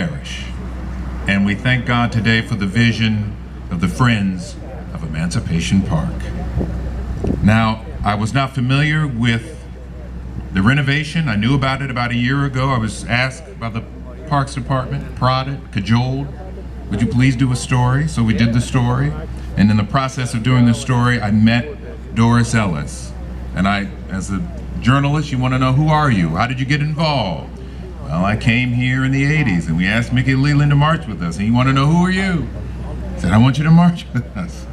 perish. And we thank God today for the vision of the Friends of Emancipation Park. Now, I was not familiar with the renovation. I knew about it about a year ago. I was asked by the Parks Department, prodded, cajoled, would you please do a story? So we did the story. And in the process of doing the story, I met Doris Ellis. And as a journalist, you want to know, who are you? How did you get involved? Well, I came here in the 80s and we asked Mickey Leland to march with us. And you want to know, who are you? I said, I want you to march with us.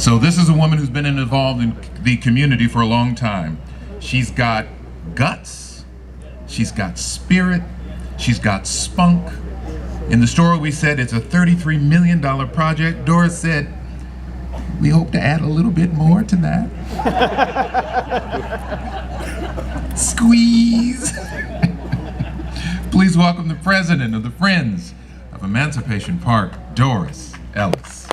So this is a woman who's been involved in the community for a long time. She's got guts, she's got spirit, she's got spunk. In the story we said it's a $33 million project. Doris said, we hope to add a little bit more to that. Squeeze. Please welcome the president of the Friends of Emancipation Park, Doris Ellis.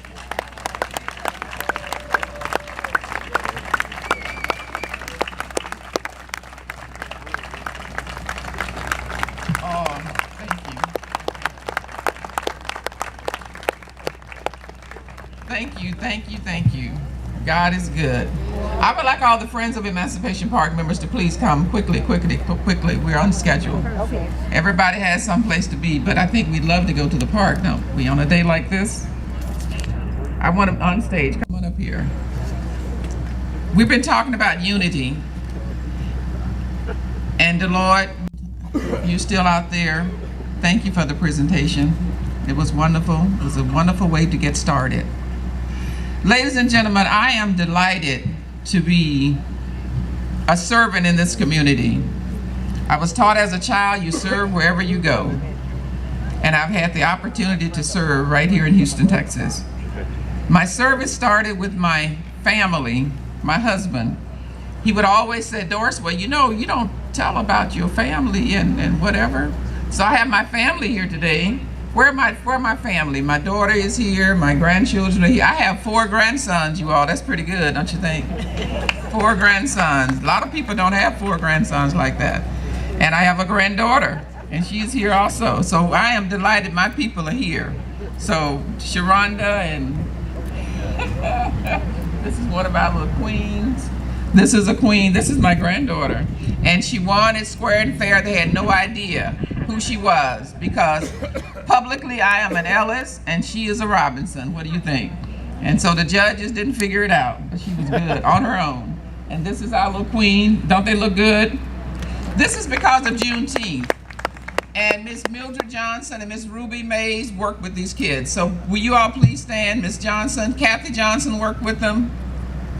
Thank you. God is good. I would like all the Friends of Emancipation Park members to please come quickly. We're on schedule. Okay. Everybody has some place to be, but I think we'd love to go to the park, don't we, on a day like this? I want them on stage. Come on up here. We've been talking about unity. And Deloitte, you're still out there. Thank you for the presentation. It was wonderful. It was a wonderful way to get started. Ladies and gentlemen, I am delighted to be a servant in this community. I was taught as a child, you serve wherever you go. And I've had the opportunity to serve right here in Houston, Texas. My service started with my family, my husband. He would always say, Doris, well, you know, you don't tell about your family and whatever. So I have my family here today. Where my family? My daughter is here, my grandchildren are here. I have 4 grandsons, you all. That's pretty good, don't you think? 4 grandsons. A lot of people don't have 4 grandsons like that. And I have a granddaughter, and she's here also. So I am delighted my people are here. So Sharonda and this is one of our little queens. This is a queen, this is my granddaughter. And she won it square and fair. They had no idea who she was because publicly I am an Ellis and she is a Robinson. What do you think? And so the judges didn't figure it out, but she was good on her own. And this is our little queen. Don't they look good? This is because of Juneteenth. And Miss Mildred Johnson and Miss Ruby Mays worked with these kids. So will you all please stand? Miss Johnson, Kathy Johnson worked with them.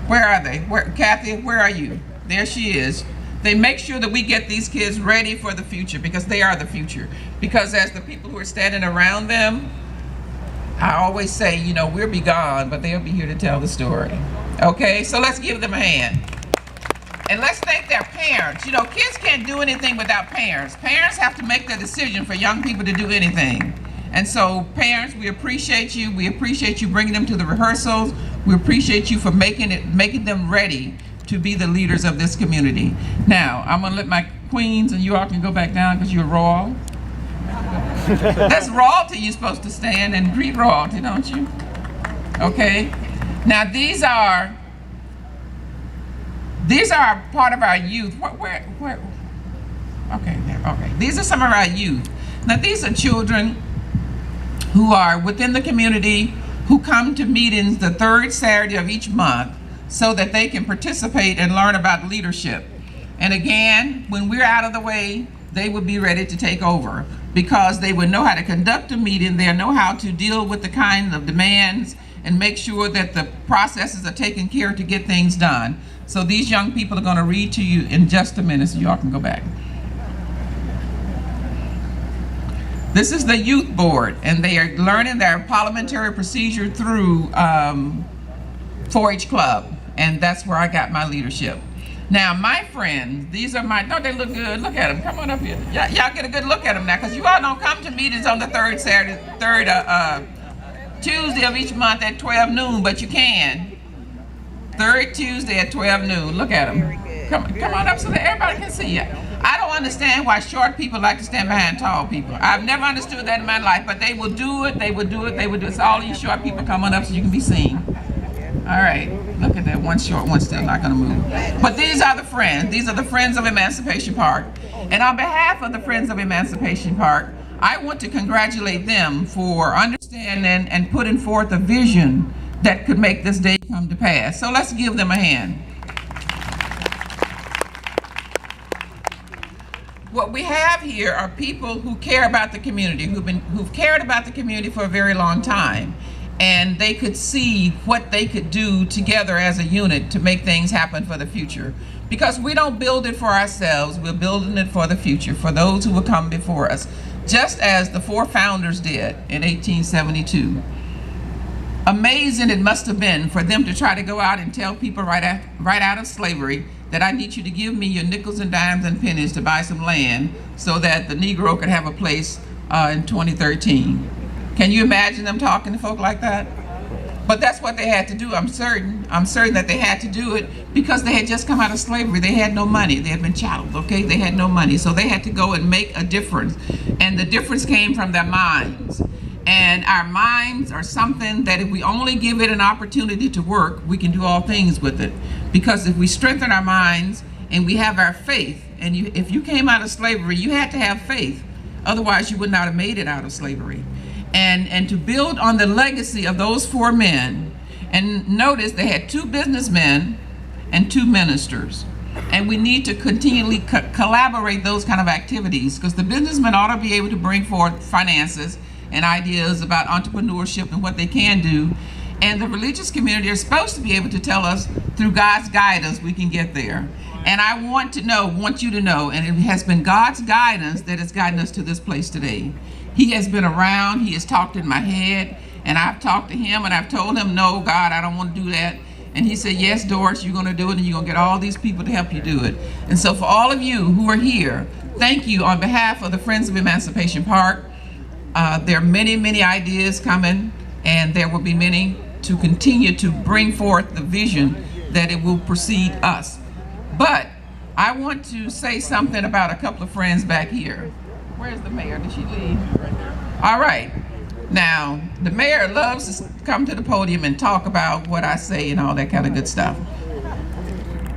Where are they? Kathy, where are you? There she is. They make sure that we get these kids ready for the future because they are the future. Because as the people who are standing around them, I always say, you know, we'll be gone, but they'll be here to tell the story. Okay, so let's give them a hand. And let's thank their parents. You know, kids can't do anything without parents. Parents have to make the decision for young people to do anything. And so parents, we appreciate you. We appreciate you bringing them to the rehearsals. We appreciate you for making them ready to be the leaders of this community. Now, I'm gonna let my queens, and you all can go back down because you're royal. That's royalty, you're supposed to stand and greet royalty, don't you? Okay, now these are part of our youth. Where? Okay, there, okay. These are some of our youth. Now these are children who are within the community who come to meetings the 3rd Saturday of each month so that they can participate and learn about leadership. And again, when we're out of the way, they will be ready to take over because they will know how to conduct a meeting, they'll know how to deal with the kind of demands and make sure that the processes are taken care of to get things done. So these young people are gonna read to you in just a minute so y'all can go back. This is the youth board, and they are learning their parliamentary procedure through 4-H Club, and that's where I got my leadership. Now, my friends, these are my, don't they look good? Look at them, come on up here. Y'all get a good look at them now, because you all don't come to meetings on the third Tuesday of each month at 12 noon, but you can. 3rd Tuesday at 12 noon, look at them. Come on up so that everybody can see you. I don't don't understand why short people like to stand behind tall people. I've never understood that in my life, but they will do it, they will do it, they will do it. So all these short people come on up so you can be seen. All right, look at that, one short, one still not gonna move. But these are the friends. These are the Friends of Emancipation Park. And on behalf of the Friends of Emancipation Park, I want to congratulate them for understanding and putting forth a vision that could make this day come to pass. So let's give them a hand. What we have here are people who care about the community, who've cared about the community for a very long time. And they could see what they could do together as a unit to make things happen for the future. Because we don't build it for ourselves, we're building it for the future, for those who will come before us, just as the 4 founders did in 1872. Amazing it must have been for them to try to go out and tell people right out of slavery that I need you to give me your nickels and dimes and pennies to buy some land so that the Negro could have a place in 2013. Can you imagine them talking to folk like that? But that's what they had to do, I'm certain. I'm certain that they had to do it because they had just come out of slavery. They had no money. They had been chatteled, okay? They had no money. So they had to go and make a difference. And the difference came from their minds. And our minds are something that if we only give it an opportunity to work, we can do all things with it. Because if we strengthen our minds and we have our faith, and if you came out of slavery, you had to have faith. Otherwise, you would not have made it out of slavery. And to build on the legacy of those 4 men, and notice they had 2 businessmen and 2 ministers. And we need to continually collaborate those kind of activities because the businessmen ought to be able to bring forth finances and ideas about entrepreneurship and what they can do. And the religious community are supposed to be able to tell us through God's guidance we can get there. And I want you to know, and it has been God's guidance that has gotten us to this place today. He has been around, he has talked in my head, and I've talked to him and I've told him, no, God, I don't want to do that. And he said, yes, Doris, you're gonna do it and you're gonna get all these people to help you do it. And so for all of you who are here, thank you on behalf of the Friends of Emancipation Park. There are many, many ideas coming, and there will be many to continue to bring forth the vision that it will precede us. But I want to say something about a couple of friends back here. Where's the mayor? Did she leave? All right. Now, the mayor loves to come to the podium and talk about what I say and all that kind of good stuff.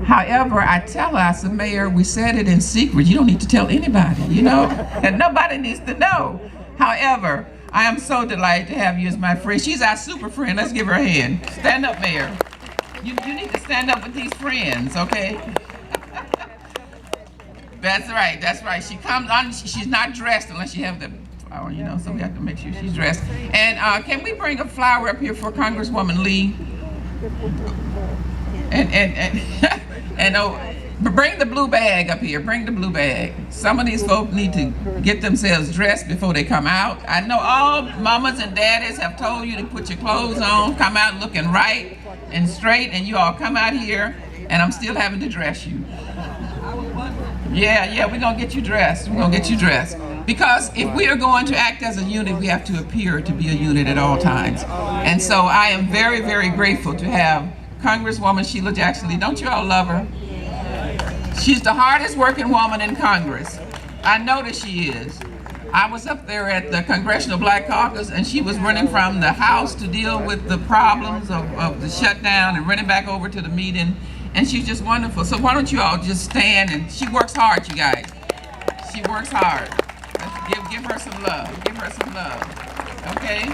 However, I tell her, I said, Mayor, we said it in secret. You don't need to tell anybody, you know? And nobody needs to know. However, I am so delighted to have you as my friend. She's our super friend. Let's give her a hand. Stand up, Mayor. You need to stand up with these friends, okay? That's right, that's right. She comes on, she's not dressed unless you have the flower, you know, so we have to make sure she's dressed. And can we bring a flower up here for Congresswoman Lee? And bring the blue bag up here, bring the blue bag. Some of these folk need to get themselves dressed before they come out. I know all mamas and daddies have told you to put your clothes on, come out looking right and straight, and you all come out here, and I'm still having to dress you. Yeah, we're gonna get you dressed. We're gonna get you dressed. Because if we are going to act as a unit, we have to appear to be a unit at all times. And so I am very, very grateful to have Congresswoman Sheila Jackson Lee. Don't you all love her? She's the hardest working woman in Congress. I know that she is. I was up there at the Congressional Black Caucus, and she was running from the House to deal with the problems of the shutdown and running back over to the meeting. And she's just wonderful. So why don't you all just stand, and she works hard, you guys. She works hard. Give her some love. Give her some love. Okay?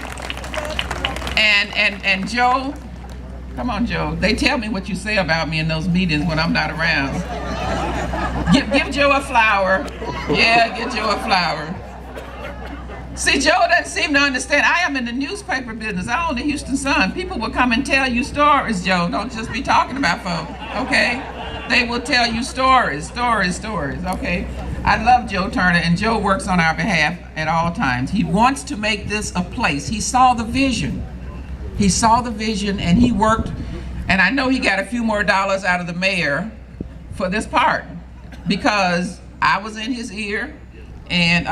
And Joe, come on, Joe. They tell me what you say about me in those meetings when I'm not around. Give Joe a flower. Yeah, give Joe a flower. See, Joe doesn't seem to understand. I am in the newspaper business. I own the Houston Sun. People will come and tell you stories, Joe. Don't just be talking about folk, okay? They will tell you stories, okay? I love Joe Turner, and Joe works on our behalf at all times. He wants to make this a place. He saw the vision. He saw the vision, and he worked, and I know he got a few more dollars out of the mayor for this park because I was in his ear, and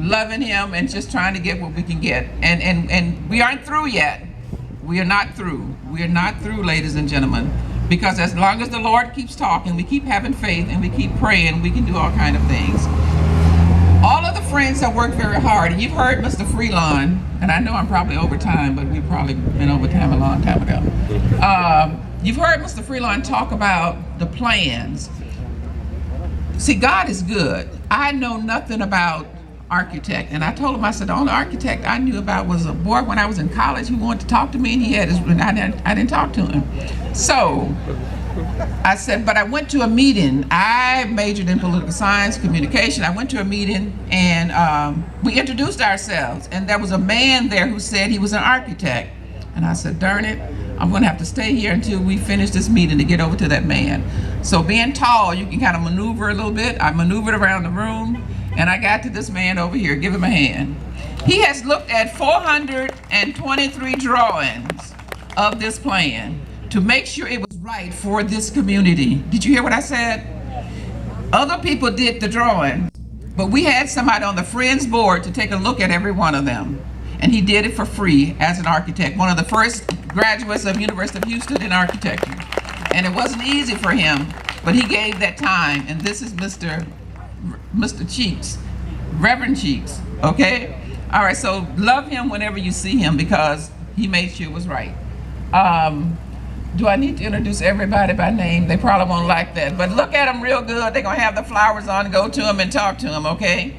loving him and just trying to get what we can get. And we aren't through yet. We are not through. We are not through, ladies and gentlemen. Because as long as the Lord keeps talking, we keep having faith and we keep praying, we can do all kind of things. All of the friends have worked very hard, and you've heard Mr. Freelon, and I know I'm probably over time, but we've probably been over time a long time ago. You've heard Mr. Freelon talk about the plans. See, God is good. I know nothing about architect, and I told him, I said, the only architect I knew about was a boy when I was in college who wanted to talk to me, and he had his, and I didn't talk to him. So I said, but I went to a meeting. I majored in political science, communication. I went to a meeting, and we introduced ourselves, and there was a man there who said he was an architect. And I said, darn it, I'm gonna have to stay here until we finish this meeting to get over to that man. So being tall, you can kind of maneuver a little bit. I maneuvered around the room, and I got to this man over here. Give him a hand. He has looked at 423 drawings of this plan to make sure it was right for this community. Did you hear what I said? Other people did the drawings, but we had somebody on the Friends board to take a look at every one of them. And he did it for free as an architect, one of the first graduates of University of Houston in architecture. And it wasn't easy for him, but he gave that time. And this is Mr. Cheeks, Reverend Cheeks, okay? All right, so love him whenever you see him because he made sure it was right. Do I need to introduce everybody by name? They probably won't like that, but look at them real good. They're gonna have the flowers on, go to them and talk to them, okay?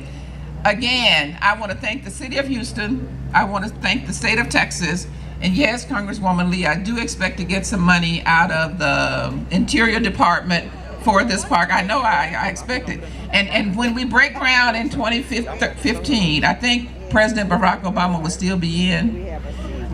Again, I want to thank the city of Houston. I want to thank the state of Texas. And yes, Congresswoman Lee, I do expect to get some money out of the Interior Department for this park. I know I expect it. And when we break ground in 2015, I think President Barack Obama will still be in.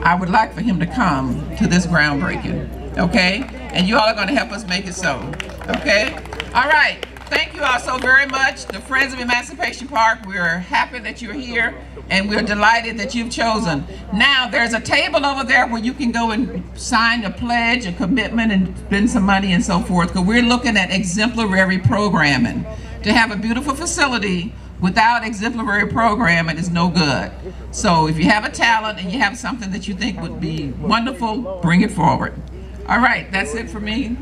I would like for him to come to this groundbreaking, okay? And you all are going to help us make it so, okay? All right. Thank you all so very much. The Friends of Emancipation Park, we're happy that you're here and we're delighted that you've chosen. Now, there's a table over there where you can go and sign a pledge, a commitment, and spend some money and so forth, because we're looking at exemplary programming. To have a beautiful facility without exemplary programming is no good. So if you have a talent and you have something that you think would be wonderful, bring it forward. All right, that's it for me.